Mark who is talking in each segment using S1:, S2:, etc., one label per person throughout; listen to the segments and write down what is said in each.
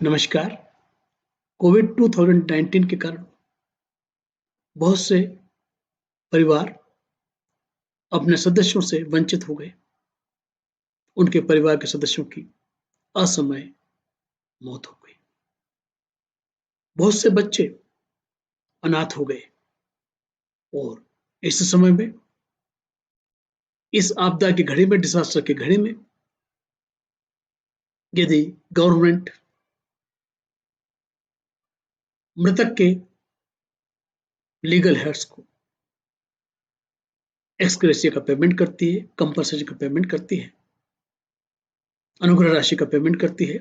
S1: नमस्कार। कोविड 2019 के कारण बहुत से परिवार अपने सदस्यों से वंचित हो गए। उनके परिवार के सदस्यों की असमय मौत हो गई। बहुत से बच्चे अनाथ हो गए और इस समय में, इस आपदा की घड़ी में, डिजास्टर की घड़ी में, यदि गवर्नमेंट मृतक के लीगल हेड्स को एक्सग्रेशिया का पेमेंट करती है, कंपनसेशन का पेमेंट करती है, अनुग्रह राशि का पेमेंट करती है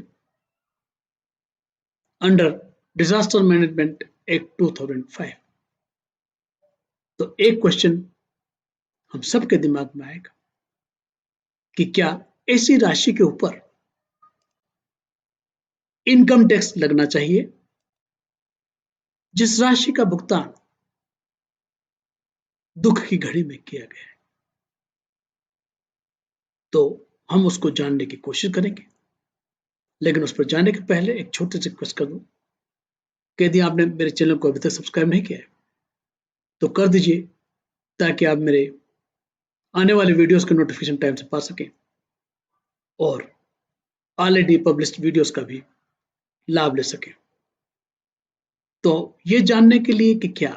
S1: अंडर डिजास्टर मैनेजमेंट एक्ट 2005, तो एक क्वेश्चन हम सबके दिमाग में आएगा कि क्या ऐसी राशि के ऊपर इनकम टैक्स लगना चाहिए जिस राशि का भुगतान दुख की घड़ी में किया गया है। तो हम उसको जानने की कोशिश करेंगे, लेकिन उस पर जाने के पहले एक छोटी सी रिक्वेस्ट कर दूं कि यदि आपने मेरे चैनल को अभी तक सब्सक्राइब नहीं किया है तो कर दीजिए, ताकि आप मेरे आने वाले वीडियोस के नोटिफिकेशन टाइम से पा सकें और ऑलरेडी पब्लिश्ड वीडियोस का भी लाभ ले सकें। तो ये जानने के लिए कि क्या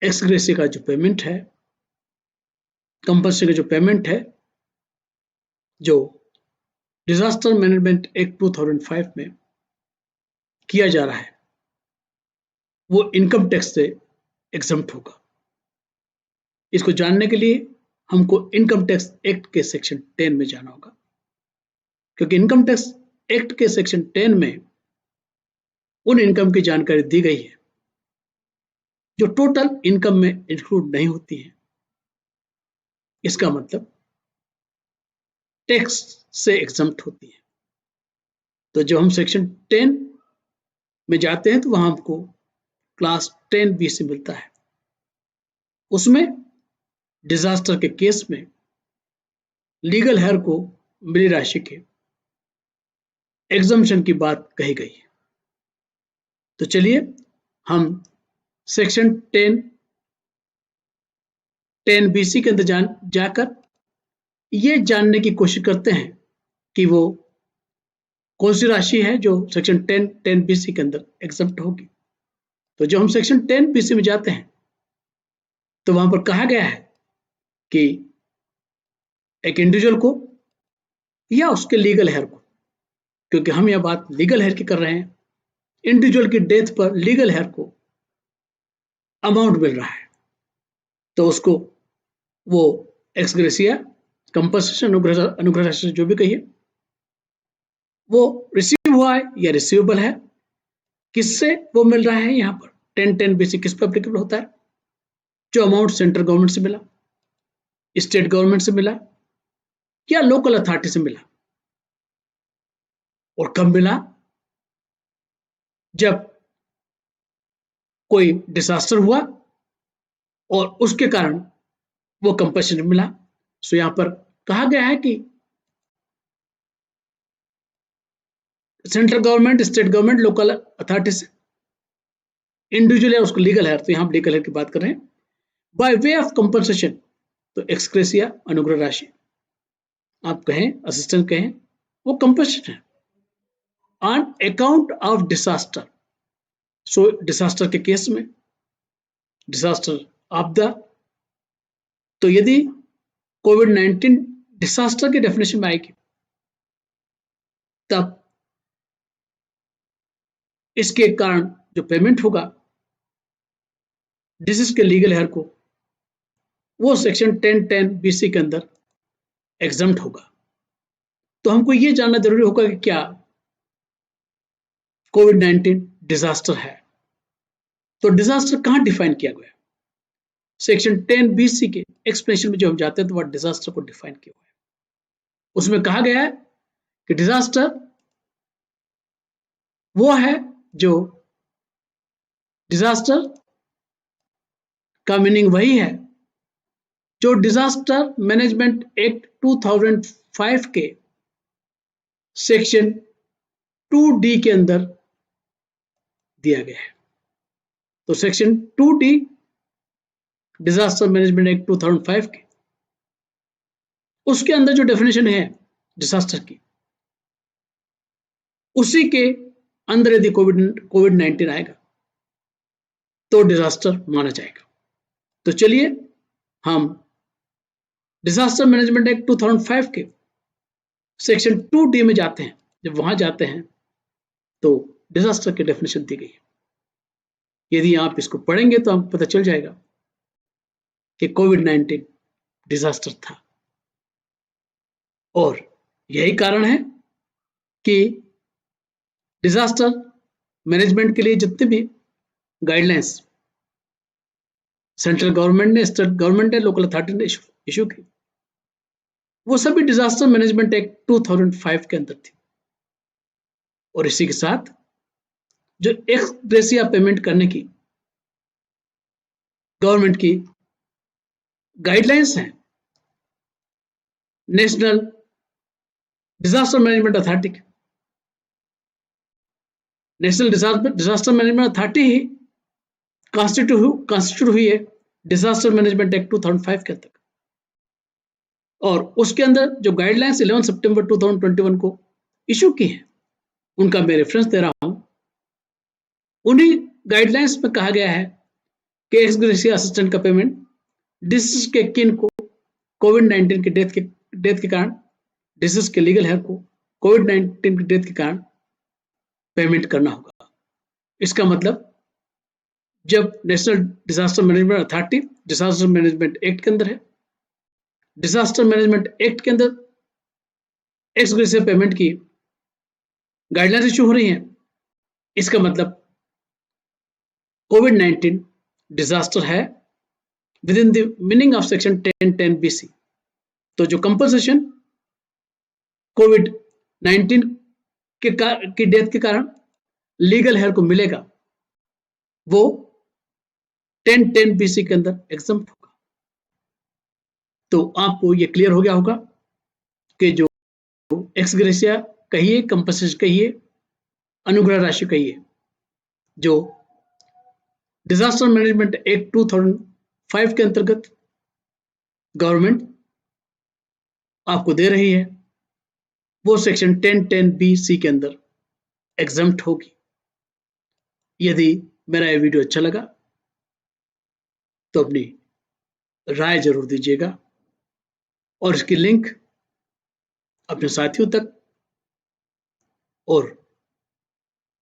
S1: एक्स ग्रेशिया का जो पेमेंट है, कंपल्सरी का जो पेमेंट है, जो डिजास्टर मैनेजमेंट एक्ट 2005 में किया जा रहा है, वो इनकम टैक्स से एग्जम्प्ट होगा। इसको जानने के लिए हमको इनकम टैक्स एक्ट के सेक्शन 10 में जाना होगा, क्योंकि इनकम टैक्स एक्ट के सेक्शन 10 में उन इनकम की जानकारी दी गई है जो टोटल इनकम में इंक्लूड नहीं होती है। इसका मतलब टैक्स से एग्जम्प्ट होती है। तो जब हम सेक्शन 10 में जाते हैं तो वहां हमको क्लास 10B से मिलता है। उसमें डिजास्टर के केस में लीगल हेयर को मिली राशि के एग्जम्पशन की बात कही गई है। तो चलिए हम सेक्शन 10BC के अंदर जाकर ये जानने की कोशिश करते हैं कि वो कौन सी राशि है जो सेक्शन 10BC के अंदर एग्जम्प्ट होगी। तो जब हम सेक्शन 10BC में जाते हैं तो वहां पर कहा गया है कि एक इंडिविजुअल को या उसके लीगल हेयर को, क्योंकि हम यह बात लीगल हेयर की कर रहे हैं, इंडिविजुअल की डेथ पर लीगल हेयर को अमाउंट मिल रहा है, तो उसको वो एक्स ग्रेशिया, कंपनसेशन, अनुग्रह राशि जो भी कहिए, वो रिसीव हुआ है या रिसीवेबल है, किससे वो मिल रहा है। यहाँ पर 1010BC किस पर एप्लीकेबल होता है? जो अमाउंट सेंट्रल गवर्नमेंट से मिला, स्टेट गवर्नमेंट से मिला या लोकल अथॉरिटी से मिला। और कब मिला? जब कोई डिजास्टर हुआ और उसके कारण वो कंपनसेशन मिला। सो यहां पर कहा गया है कि central government, state government, local authority से, इंडिविजुअल है उसको लीगल है, तो यहां लीगल है की बात कर रहे हैं। बाय वे ऑफ कंपनसेशन, तो एक्स ग्रेशिया, अनुग्रह राशि आप कहें, असिस्टेंस कहें, वो कंपनसेशन है on account of disaster. So disaster के केस में, डिजास्टर आपदा, तो यदि कोविड-19 डिजास्टर की डेफिनेशन में आएगी तब इसके कारण जो पेमेंट होगा डिसीज के लीगल हेयर को, वो सेक्शन 1010BC के अंदर एग्जम्प्ट होगा। तो हमको ये जानना जरूरी होगा कि क्या कोविड-19 डिजास्टर है। तो डिजास्टर कहां डिफाइन किया गया? सेक्शन 10BC के एक्सप्लेनेशन में जो हम जाते हैं तो वह डिजास्टर को डिफाइन किया हुआ है। उसमें कहा गया है कि डिजास्टर वो है जो, डिजास्टर का मीनिंग वही है जो डिजास्टर मैनेजमेंट एक्ट 2005 के सेक्शन 2D के अंदर दिया गया है। तो section 2D disaster management act 2005 के, उसके अंदर जो डेफिनेशन है डिजास्टर की, उसी के अंदर यदि कोविड 19 आएगा तो डिजास्टर माना जाएगा। तो चलिए हम डिजास्टर मैनेजमेंट एक्ट 2005 के सेक्शन 2D में जाते हैं। जब वहां जाते हैं तो डिजास्टर की डेफिनेशन दी गई है। यदि आप इसको पढ़ेंगे तो आपको पता चल जाएगा कि कोविड 19 डिजास्टर था, और यही कारण है कि डिजास्टर मैनेजमेंट के लिए जितने भी गाइडलाइंस सेंट्रल गवर्नमेंट ने, स्टेट गवर्नमेंट ने, लोकल अथॉरिटी ने इशू की, वो सभी डिजास्टर मैनेजमेंट एक्ट 2005 के अंदर थी। और इसी के साथ जो एक्स ग्रेसिया पेमेंट करने की गवर्नमेंट की गाइडलाइंस हैं, नेशनल डिजास्टर मैनेजमेंट अथॉरिटी की, नेशनल डिजास्टर मैनेजमेंट अथॉरिटी ही कॉन्स्टिट्यूट हुई है डिजास्टर मैनेजमेंट एक्ट 2005 के अंतर्गत। और उसके अंदर जो गाइडलाइंस 11 सितंबर 2021 को इशू की है, उनका मैं रेफरेंस दे रहा हूं। उन्हीं गाइडलाइंस में कहा गया है कि एक्स ग्रेसिया असिस्टेंट का पेमेंट डिसीज के किन को कोविड 19 की डेथ के कारण, डिसीज के लीगल हेयर को कोविड 19 की डेथ के कारण पेमेंट करना होगा। इसका मतलब जब national disaster management authority disaster management act के अंदर है, डिजास्टर मैनेजमेंट एक्ट के अंदर एक्स ग्रेसिया पेमेंट की गाइडलाइंस इशू हो रही हैं, इसका मतलब कोविड 19 डिजास्टर है with in the meaning of section 1010 BC। तो जो कंपनसेशन कोविड 19 की डेथ के कारण लीगल हेयर को मिलेगा, वो 1010 BC के अंदर एग्जम्प्ट होगा। तो आपको ये क्लियर हो गया होगा कि जो एक्स ग्रेसिया कहिए, कंपनसेशन कहिए, अनुग्रह राशि कहिए, जो डिजास्टर मैनेजमेंट एक्ट 2005 के अंतर्गत गवर्नमेंट आपको दे रही है, वो सेक्शन 1010 BC के अंदर एग्जम्प्ट होगी। यदि मेरा ये वीडियो अच्छा लगा तो अपनी राय जरूर दीजिएगा, और इसकी लिंक अपने साथियों तक और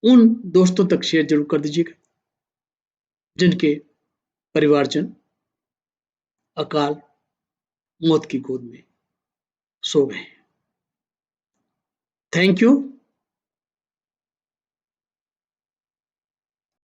S1: उन दोस्तों तक शेयर जरूर कर दीजिएगा जिनके परिवारजन अकाल मौत की गोद में सो गए। Thank you.